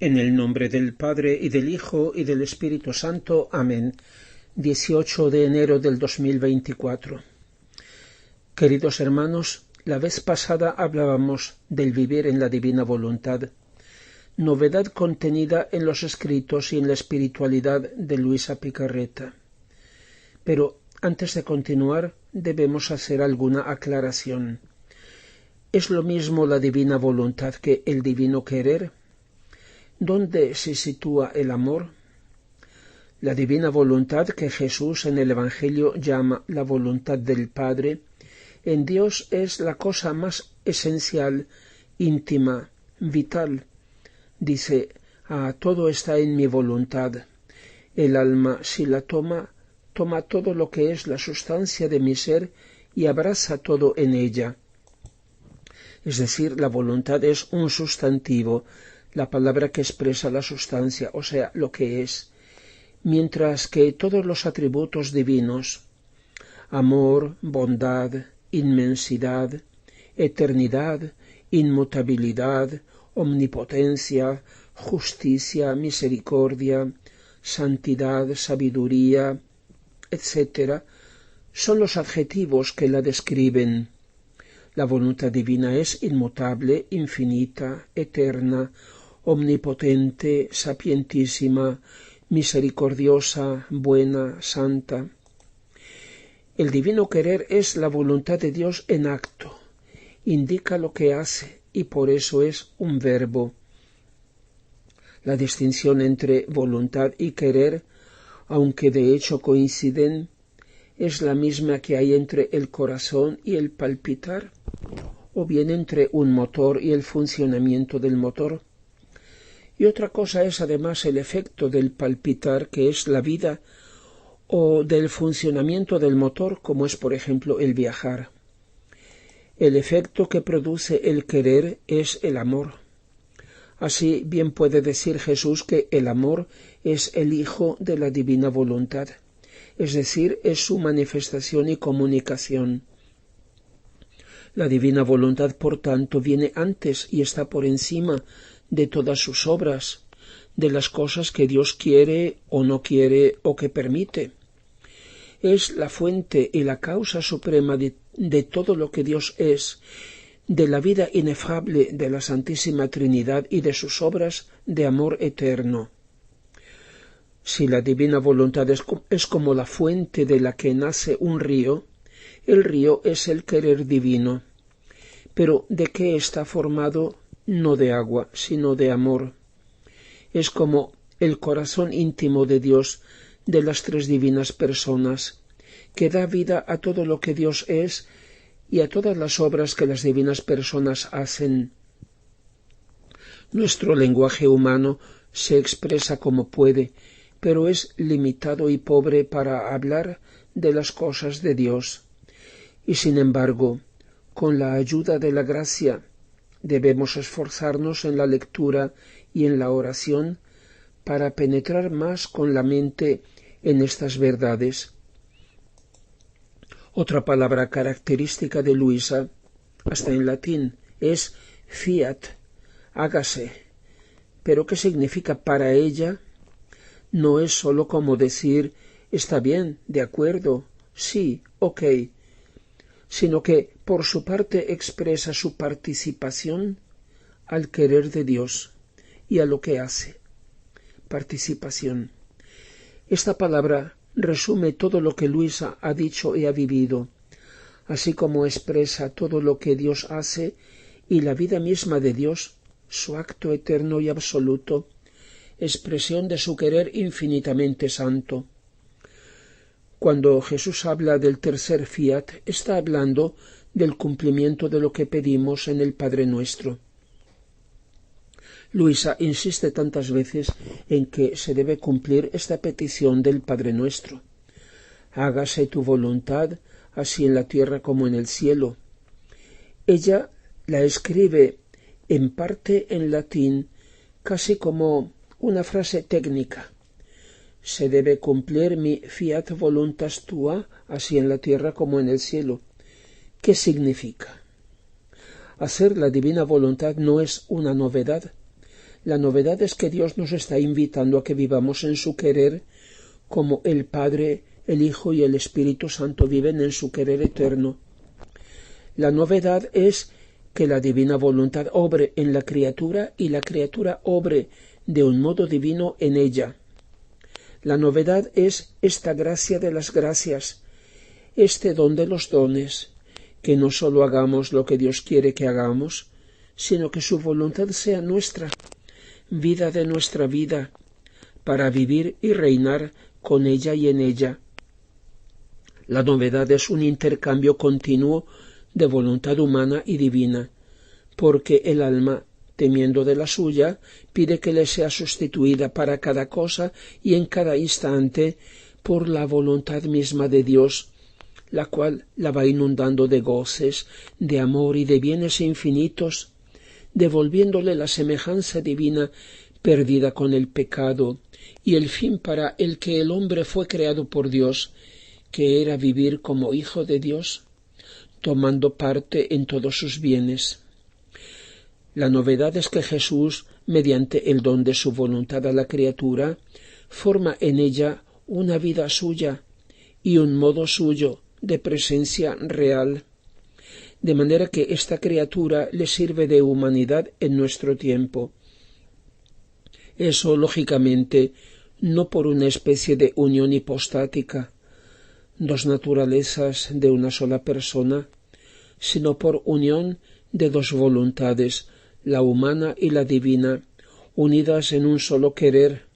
En el nombre del Padre, y del Hijo, y del Espíritu Santo. Amén. 18 de enero del 2024. Queridos hermanos, la vez pasada hablábamos del vivir en la divina voluntad, novedad contenida en los escritos y en la espiritualidad de Luisa Picarreta. Pero antes de continuar, debemos hacer alguna aclaración. ¿Es lo mismo la divina voluntad que el divino querer? ¿Dónde se sitúa el amor? La divina voluntad que Jesús en el Evangelio llama la voluntad del Padre, en Dios es la cosa más esencial, íntima, vital. Dice, todo está en mi voluntad. El alma, si la toma todo lo que es la sustancia de mi ser y abraza todo en ella. Es decir, la voluntad es un sustantivo, la palabra que expresa la sustancia, o sea, lo que es, mientras que todos los atributos divinos, amor, bondad, inmensidad, eternidad, inmutabilidad, omnipotencia, justicia, misericordia, santidad, sabiduría, etc., son los adjetivos que la describen. La voluntad divina es inmutable, infinita, eterna, omnipotente, sapientísima, misericordiosa, buena, santa. El divino querer es la voluntad de Dios en acto, indica lo que hace y por eso es un verbo. La distinción entre voluntad y querer, aunque de hecho coinciden, es la misma que hay entre el corazón y el palpitar, o bien entre un motor y el funcionamiento del motor. Y otra cosa es además el efecto del palpitar, que es la vida, o del funcionamiento del motor, como es por ejemplo el viajar. El efecto que produce el querer es el amor. Así bien puede decir Jesús que el amor es el hijo de la divina voluntad, es decir, es su manifestación y comunicación. La divina voluntad, por tanto, viene antes y está por encima de todas sus obras, de las cosas que Dios quiere o no quiere o que permite. Es la fuente y la causa suprema de todo lo que Dios es, de la vida inefable de la Santísima Trinidad y de sus obras de amor eterno. Si la divina voluntad es como la fuente de la que nace un río, el río es el querer divino. Pero ¿de qué está formado? No de agua, sino de amor. Es como el corazón íntimo de Dios, de las tres divinas personas, que da vida a todo lo que Dios es y a todas las obras que las divinas personas hacen. Nuestro lenguaje humano se expresa como puede, pero es limitado y pobre para hablar de las cosas de Dios. Y sin embargo, con la ayuda de la gracia, debemos esforzarnos en la lectura y en la oración para penetrar más con la mente en estas verdades. Otra palabra característica de Luisa, hasta en latín, es fiat, hágase. Pero ¿qué significa para ella? No es sólo como decir está bien, de acuerdo, sí, ok, sino que por su parte expresa su participación al querer de Dios y a lo que hace. Participación. Esta palabra resume todo lo que Luisa ha dicho y ha vivido, así como expresa todo lo que Dios hace y la vida misma de Dios, su acto eterno y absoluto, expresión de su querer infinitamente santo. Cuando Jesús habla del tercer fiat, está hablando del cumplimiento de lo que pedimos en el Padre Nuestro. Luisa insiste tantas veces en que se debe cumplir esta petición del Padre Nuestro. Hágase tu voluntad, así en la tierra como en el cielo. Ella la escribe en parte en latín, casi como una frase técnica. Se debe cumplir mi fiat voluntas tua, así en la tierra como en el cielo. ¿Qué significa? Hacer la divina voluntad no es una novedad. La novedad es que Dios nos está invitando a que vivamos en su querer, como el Padre, el Hijo y el Espíritu Santo viven en su querer eterno. La novedad es que la divina voluntad obre en la criatura y la criatura obre de un modo divino en ella. La novedad es esta gracia de las gracias, este don de los dones, que no sólo hagamos lo que Dios quiere que hagamos, sino que su voluntad sea nuestra, vida de nuestra vida, para vivir y reinar con ella y en ella. La novedad es un intercambio continuo de voluntad humana y divina, porque el alma, temiendo de la suya, pide que le sea sustituida para cada cosa y en cada instante por la voluntad misma de Dios, la cual la va inundando de goces, de amor y de bienes infinitos, devolviéndole la semejanza divina perdida con el pecado, y el fin para el que el hombre fue creado por Dios, que era vivir como hijo de Dios, tomando parte en todos sus bienes. La novedad es que Jesús, mediante el don de su voluntad a la criatura, forma en ella una vida suya y un modo suyo de presencia real, de manera que esta criatura le sirve de humanidad en nuestro tiempo. Eso, lógicamente, no por una especie de unión hipostática, dos naturalezas de una sola persona, sino por unión de dos voluntades, la humana y la divina, unidas en un solo querer,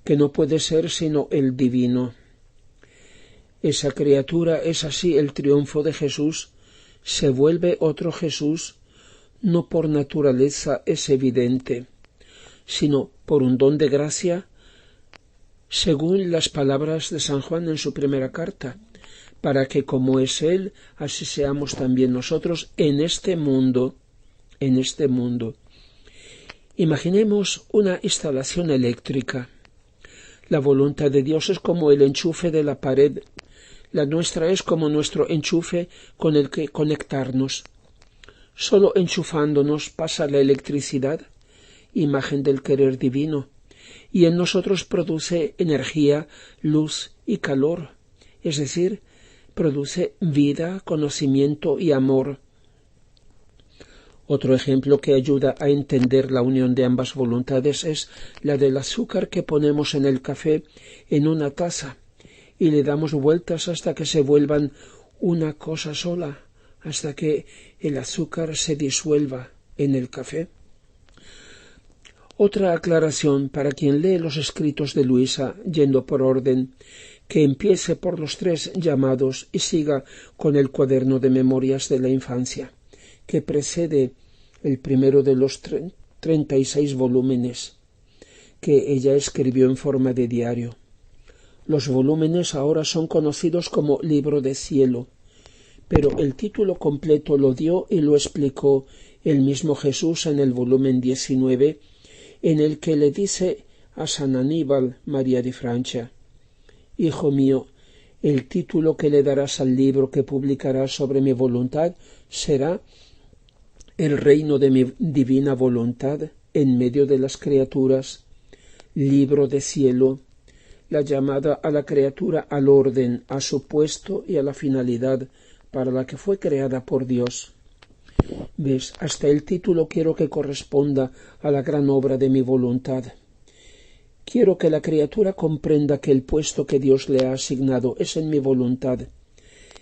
que no puede ser sino el divino. Esa criatura es así el triunfo de Jesús, se vuelve otro Jesús, no por naturaleza es evidente, sino por un don de gracia, según las palabras de San Juan en su primera carta, para que como es Él, así seamos también nosotros en este mundo. Imaginemos una instalación eléctrica. La voluntad de Dios es como el enchufe de la pared, la nuestra es como nuestro enchufe con el que conectarnos. Solo enchufándonos pasa la electricidad, imagen del querer divino, y en nosotros produce energía, luz y calor, es decir, produce vida, conocimiento y amor. Otro ejemplo que ayuda a entender la unión de ambas voluntades es la del azúcar que ponemos en el café en una taza y le damos vueltas hasta que se vuelvan una cosa sola, hasta que el azúcar se disuelva en el café. Otra aclaración para quien lee los escritos de Luisa, yendo por orden, que empiece por los 3 llamados y siga con el cuaderno de memorias de la infancia, que precede el primero de los 36 volúmenes que ella escribió en forma de diario. Los volúmenes ahora son conocidos como Libro de Cielo, pero el título completo lo dio y lo explicó el mismo Jesús en el volumen 19, en el que le dice a San Aníbal María di Francia: Hijo mío, el título que le darás al libro que publicarás sobre mi voluntad será El reino de mi divina voluntad en medio de las criaturas, Libro de Cielo, la llamada a la criatura al orden, a su puesto y a la finalidad para la que fue creada por Dios. ¿Ves? Hasta el título quiero que corresponda a la gran obra de mi voluntad. Quiero que la criatura comprenda que el puesto que Dios le ha asignado es en mi voluntad,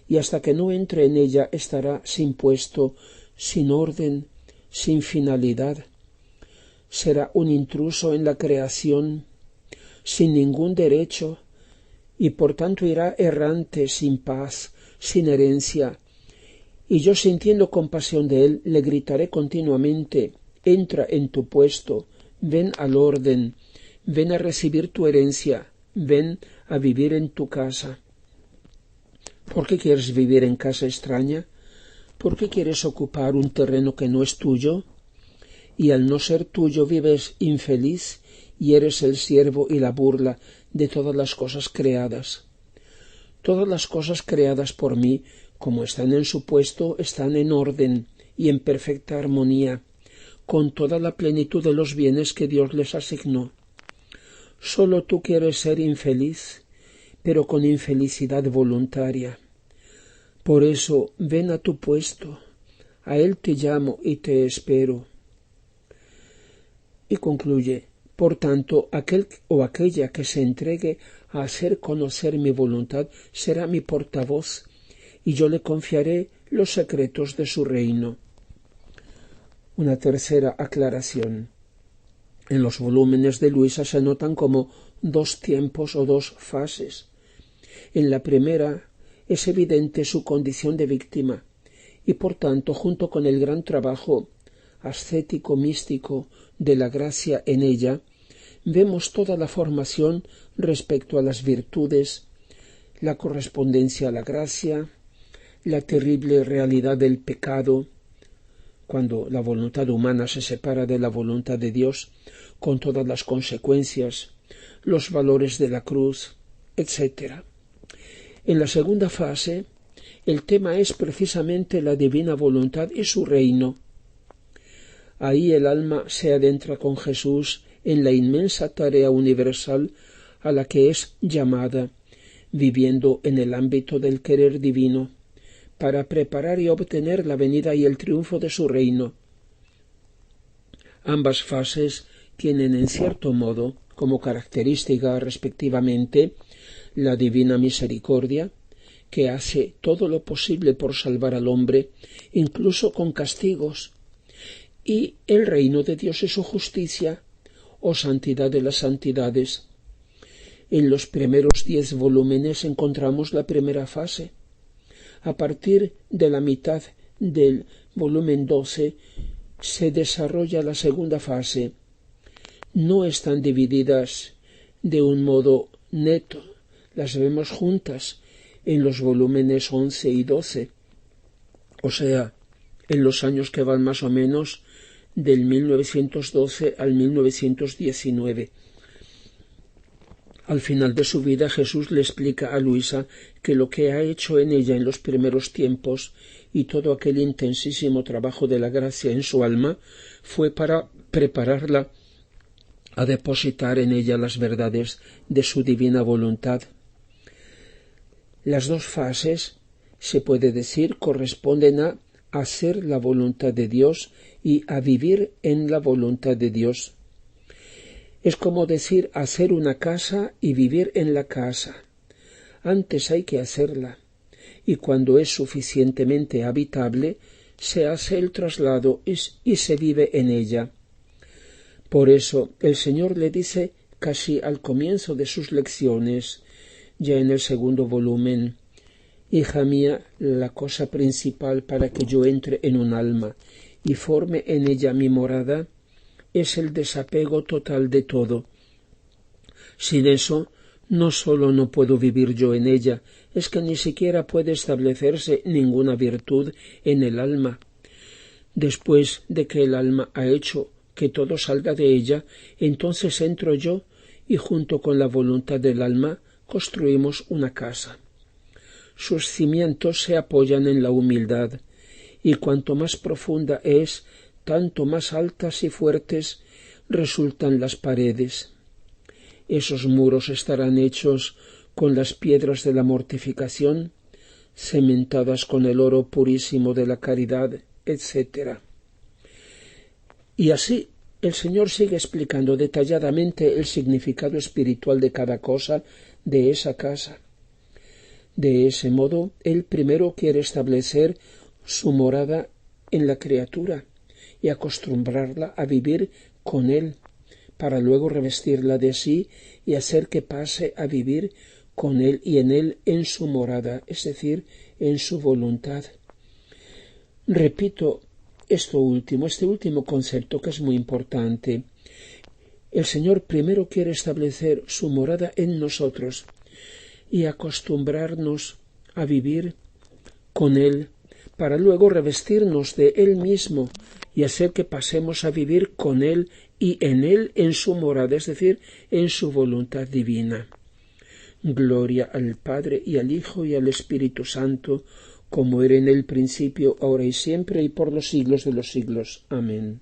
y hasta que no entre en ella estará sin puesto, sin orden, sin finalidad. Será un intruso en la creación, sin ningún derecho, y por tanto irá errante, sin paz, sin herencia, y yo, sintiendo compasión de él, le gritaré continuamente: entra en tu puesto, ven al orden, ven a recibir tu herencia, ven a vivir en tu casa. ¿Por qué quieres vivir en casa extraña? ¿Por qué quieres ocupar un terreno que no es tuyo? Y al no ser tuyo vives infeliz y eres el siervo y la burla de todas las cosas creadas. Todas las cosas creadas por mí, como están en su puesto, están en orden y en perfecta armonía, con toda la plenitud de los bienes que Dios les asignó. Solo tú quieres ser infeliz, pero con infelicidad voluntaria. Por eso ven a tu puesto, a Él te llamo y te espero. Y concluye: por tanto, aquel o aquella que se entregue a hacer conocer mi voluntad será mi portavoz, y yo le confiaré los secretos de su reino. Una tercera aclaración. En los volúmenes de Luisa se notan como dos tiempos o dos fases. En la primera es evidente su condición de víctima, y por tanto, junto con el gran trabajo ascético místico de la gracia en ella, vemos toda la formación respecto a las virtudes, la correspondencia a la gracia, la terrible realidad del pecado, cuando la voluntad humana se separa de la voluntad de Dios, con todas las consecuencias, los valores de la cruz, etc. En la segunda fase, el tema es precisamente la divina voluntad y su reino. Ahí el alma se adentra con Jesús en la inmensa tarea universal a la que es llamada, viviendo en el ámbito del querer divino, para preparar y obtener la venida y el triunfo de su reino. Ambas fases tienen en cierto modo como característica respectivamente la divina misericordia, que hace todo lo posible por salvar al hombre, incluso con castigos, y el reino de Dios y su justicia, o santidad de las santidades. En los primeros 10 volúmenes encontramos la primera fase. A partir de la mitad del volumen 12 se desarrolla la segunda fase. No están divididas de un modo neto, las vemos juntas en los volúmenes 11 y 12, o sea, en los años que van más o menos del 1912 al 1919. Al final de su vida Jesús le explica a Luisa que lo que ha hecho en ella en los primeros tiempos y todo aquel intensísimo trabajo de la gracia en su alma fue para prepararla a depositar en ella las verdades de su divina voluntad. Las dos fases, se puede decir, corresponden a hacer la voluntad de Dios y a vivir en la voluntad de Dios. Es como decir hacer una casa y vivir en la casa. Antes hay que hacerla, y cuando es suficientemente habitable, se hace el traslado y se vive en ella. Por eso el Señor le dice casi al comienzo de sus lecciones, ya en el segundo volumen: hija mía, la cosa principal para que yo entre en un alma y forme en ella mi morada es el desapego total de todo. Sin eso, no sólo no puedo vivir yo en ella, es que ni siquiera puede establecerse ninguna virtud en el alma. Después de que el alma ha hecho que todo salga de ella, entonces entro yo y junto con la voluntad del alma construimos una casa. Sus cimientos se apoyan en la humildad, y cuanto más profunda es, tanto más altas y fuertes resultan las paredes. Esos muros estarán hechos con las piedras de la mortificación, cementadas con el oro purísimo de la caridad, etc. Y así el Señor sigue explicando detalladamente el significado espiritual de cada cosa de esa casa. De ese modo, Él primero quiere establecer su morada en la criatura y acostumbrarla a vivir con Él, para luego revestirla de sí y hacer que pase a vivir con Él y en Él en su morada, es decir, en su voluntad. Repito este último concepto que es muy importante. El Señor primero quiere establecer su morada en nosotros y acostumbrarnos a vivir con Él, para luego revestirnos de Él mismo y hacer que pasemos a vivir con Él y en Él en su morada, es decir, en su voluntad divina. Gloria al Padre y al Hijo y al Espíritu Santo, como era en el principio, ahora y siempre, y por los siglos de los siglos. Amén.